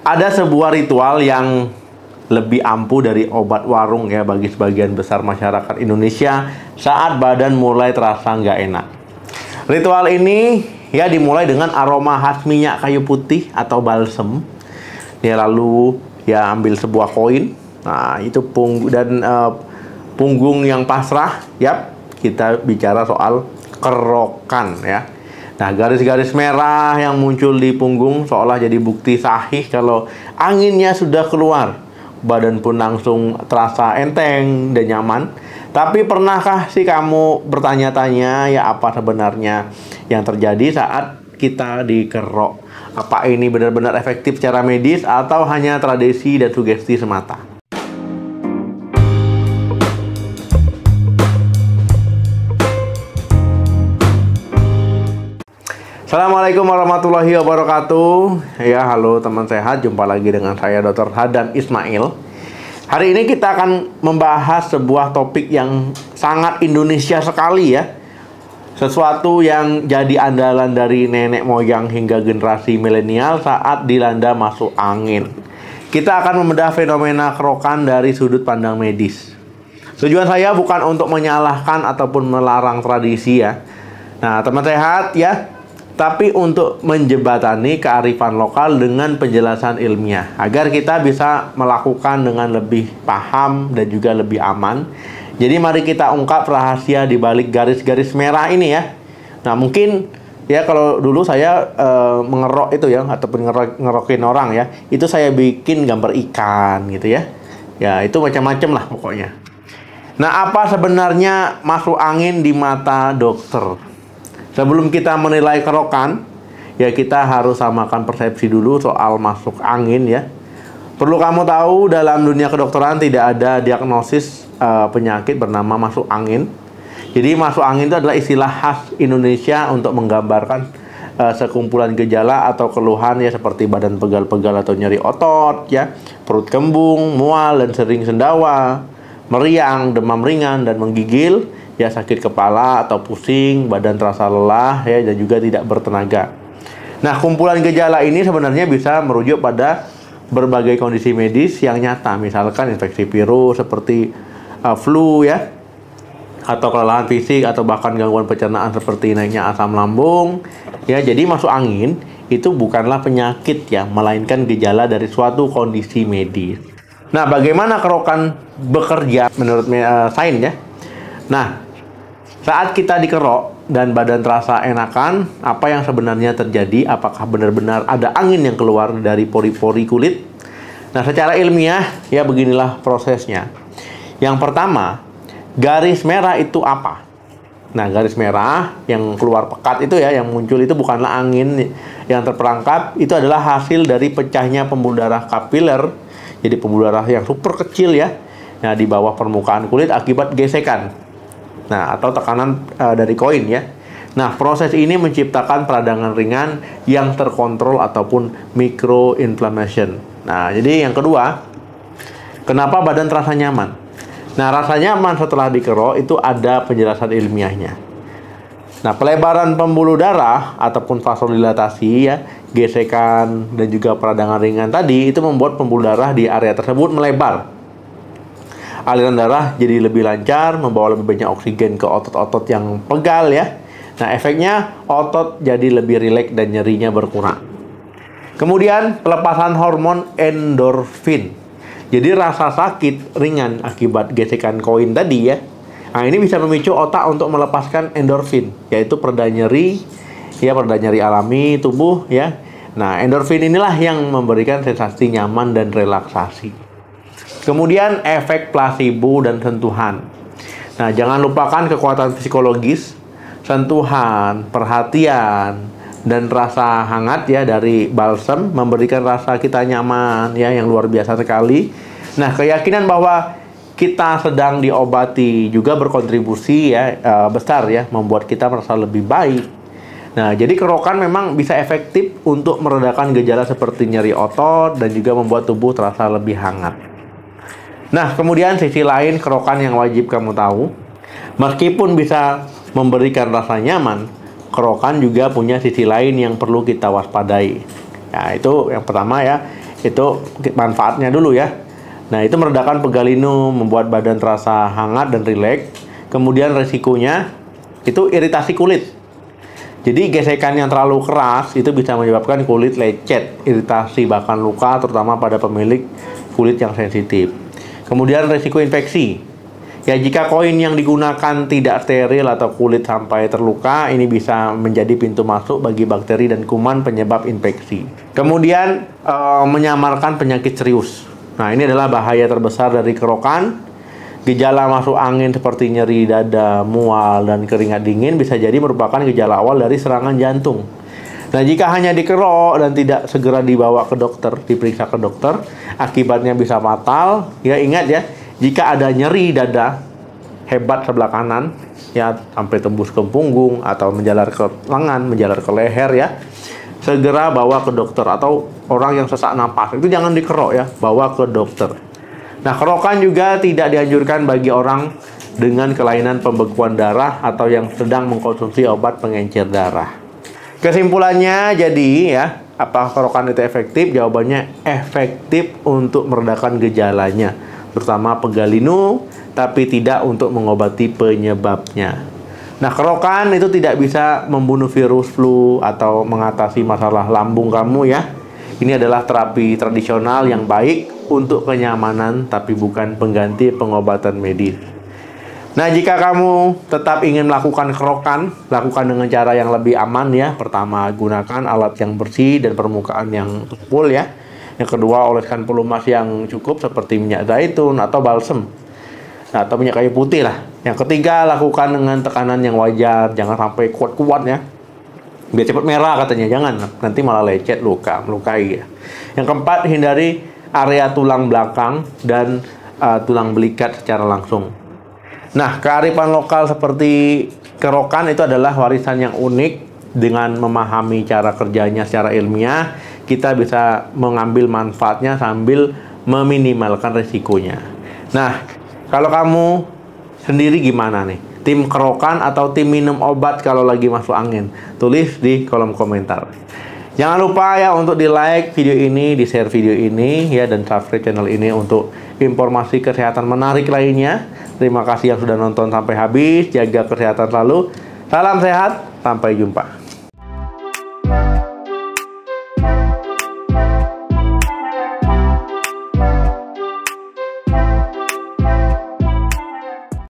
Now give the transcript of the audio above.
Ada sebuah ritual yang lebih ampuh dari obat warung ya bagi sebagian besar masyarakat Indonesia saat badan mulai terasa nggak enak. Ritual ini ya dimulai dengan aroma khas minyak kayu putih atau balsem. Ya lalu ya ambil sebuah koin. Nah, itu punggung yang pasrah, ya. Kita bicara soal kerokan ya. Nah, garis-garis merah yang muncul di punggung seolah jadi bukti sahih kalau anginnya sudah keluar. Badan pun langsung terasa enteng dan nyaman. Tapi pernahkah sih kamu bertanya-tanya ya apa sebenarnya yang terjadi saat kita dikerok? Apa ini benar-benar efektif secara medis atau hanya tradisi dan sugesti semata? Assalamualaikum warahmatullahi wabarakatuh. Ya, halo teman sehat. Jumpa lagi dengan saya Dr. Hadam Ismail. Hari ini kita akan membahas sebuah topik yang sangat Indonesia sekali ya. Sesuatu yang jadi andalan dari nenek moyang hingga generasi milenial saat dilanda masuk angin. Kita akan membedah fenomena kerokan dari sudut pandang medis. Tujuan saya bukan untuk menyalahkan ataupun melarang tradisi ya. Nah, teman sehat ya, tapi untuk menjembatani kearifan lokal dengan penjelasan ilmiah agar kita bisa melakukan dengan lebih paham dan juga lebih aman. Jadi mari kita ungkap rahasia di balik garis-garis merah ini ya. Nah, mungkin ya kalau dulu saya mengerok itu ya ataupun ngerokin orang ya, itu saya bikin gambar ikan gitu ya. Ya, itu macam-macam lah pokoknya. Nah, apa sebenarnya masuk angin di mata dokter? Sebelum kita menilai kerokan, ya kita harus samakan persepsi dulu soal masuk angin ya. Perlu kamu tahu, dalam dunia kedokteran tidak ada diagnosis penyakit bernama masuk angin. Jadi masuk angin itu adalah istilah khas Indonesia untuk menggambarkan sekumpulan gejala atau keluhan ya seperti badan pegal-pegal atau nyeri otot ya, perut kembung, mual dan sering sendawa, meriang, demam ringan dan menggigil. Ya, sakit kepala atau pusing, badan terasa lelah ya, dan juga tidak bertenaga. Nah, kumpulan gejala ini sebenarnya bisa merujuk pada berbagai kondisi medis yang nyata, misalkan infeksi virus seperti flu ya, atau kelelahan fisik atau bahkan gangguan pencernaan seperti naiknya asam lambung. Ya, jadi masuk angin itu bukanlah penyakit ya, melainkan gejala dari suatu kondisi medis. Nah, bagaimana kerokan bekerja menurut sains ya? Nah, saat kita dikerok dan badan terasa enakan, apa yang sebenarnya terjadi? Apakah benar-benar ada angin yang keluar dari pori-pori kulit? Nah, secara ilmiah, ya beginilah prosesnya. Yang pertama, garis merah itu apa? Nah, garis merah yang keluar pekat itu ya, yang muncul itu bukanlah angin yang terperangkap. Itu adalah hasil dari pecahnya pembuluh darah kapiler. Jadi pembuluh darah yang super kecil ya. Nah, di bawah permukaan kulit akibat gesekan. Nah, atau tekanan dari koin ya. Nah, proses ini menciptakan peradangan ringan yang terkontrol ataupun microinflammation. Nah, jadi yang kedua, kenapa badan terasa nyaman? Nah, rasa nyaman setelah dikerok itu ada penjelasan ilmiahnya. Nah, pelebaran pembuluh darah ataupun vasodilatasi ya, gesekan dan juga peradangan ringan tadi itu membuat pembuluh darah di area tersebut melebar. Aliran darah jadi lebih lancar, membawa lebih banyak oksigen ke otot-otot yang pegal ya. Nah, efeknya otot jadi lebih rileks dan nyerinya berkurang. Kemudian pelepasan hormon endorfin. Jadi rasa sakit ringan akibat gesekan koin tadi ya. Nah, ini bisa memicu otak untuk melepaskan endorfin, yaitu pereda nyeri ya, pereda nyeri alami tubuh ya. Nah, endorfin inilah yang memberikan sensasi nyaman dan relaksasi. Kemudian efek plasebo dan sentuhan. Nah, jangan lupakan kekuatan psikologis, sentuhan, perhatian, dan rasa hangat ya dari balsem memberikan rasa kita nyaman ya yang luar biasa sekali. Nah, keyakinan bahwa kita sedang diobati juga berkontribusi ya besar ya membuat kita merasa lebih baik. Nah, jadi kerokan memang bisa efektif untuk meredakan gejala seperti nyeri otot dan juga membuat tubuh terasa lebih hangat. Nah, kemudian sisi lain kerokan yang wajib kamu tahu, meskipun bisa memberikan rasa nyaman, kerokan juga punya sisi lain yang perlu kita waspadai. Ya, itu yang pertama ya, Itu manfaatnya dulu ya. Nah, itu meredakan pegalinu, membuat badan terasa hangat dan rileks. Kemudian resikonya itu iritasi kulit. Jadi gesekan yang terlalu keras itu bisa menyebabkan kulit lecet, iritasi, bahkan luka, terutama pada pemilik kulit yang sensitif. Kemudian resiko infeksi. Ya, jika koin yang digunakan tidak steril atau kulit sampai terluka, ini bisa menjadi pintu masuk bagi bakteri dan kuman penyebab infeksi. Kemudian menyamarkan penyakit serius. Nah, ini adalah bahaya terbesar dari kerokan. Gejala masuk angin seperti nyeri dada, mual, dan keringat dingin bisa jadi merupakan gejala awal dari serangan jantung. Nah, jika hanya dikerok dan tidak segera dibawa ke dokter, diperiksa ke dokter, akibatnya bisa fatal. Ya, ingat ya, jika ada nyeri dada hebat sebelah kanan, ya sampai tembus ke punggung atau menjalar ke lengan, menjalar ke leher ya, segera bawa ke dokter. Atau orang yang sesak napas, itu jangan dikerok ya, bawa ke dokter. Nah, kerokan juga tidak dianjurkan bagi orang dengan kelainan pembekuan darah atau yang sedang mengkonsumsi obat pengencer darah. Kesimpulannya jadi ya, apakah kerokan itu efektif? Jawabannya efektif untuk meredakan gejalanya, terutama pegalinu, tapi tidak untuk mengobati penyebabnya. Nah, kerokan itu tidak bisa membunuh virus flu atau mengatasi masalah lambung kamu ya. Ini adalah terapi tradisional yang baik untuk kenyamanan, tapi bukan pengganti pengobatan medis. Nah, jika kamu tetap ingin melakukan kerokan, lakukan dengan cara yang lebih aman ya. Pertama, gunakan alat yang bersih dan permukaan yang full ya. Yang kedua, oleskan pelumas yang cukup seperti minyak zaitun atau balsem. Nah, atau minyak kayu putih lah. Yang ketiga, lakukan dengan tekanan yang wajar, jangan sampai kuat-kuat ya. Biar cepat merah katanya, jangan, nanti malah lecet, melukai ya. Yang keempat, hindari area tulang belakang dan tulang belikat secara langsung. Nah, kearifan lokal seperti kerokan itu adalah warisan yang unik. Dengan memahami cara kerjanya secara ilmiah, kita bisa mengambil manfaatnya sambil meminimalkan resikonya. Nah, kalau kamu sendiri gimana nih? Tim kerokan atau tim minum obat kalau lagi masuk angin? Tulis di kolom komentar. Jangan lupa ya untuk di-like video ini, di-share video ini ya, dan subscribe channel ini untuk informasi kesehatan menarik lainnya. Terima kasih yang sudah nonton sampai habis. Jaga kesehatan selalu. Salam sehat, sampai jumpa.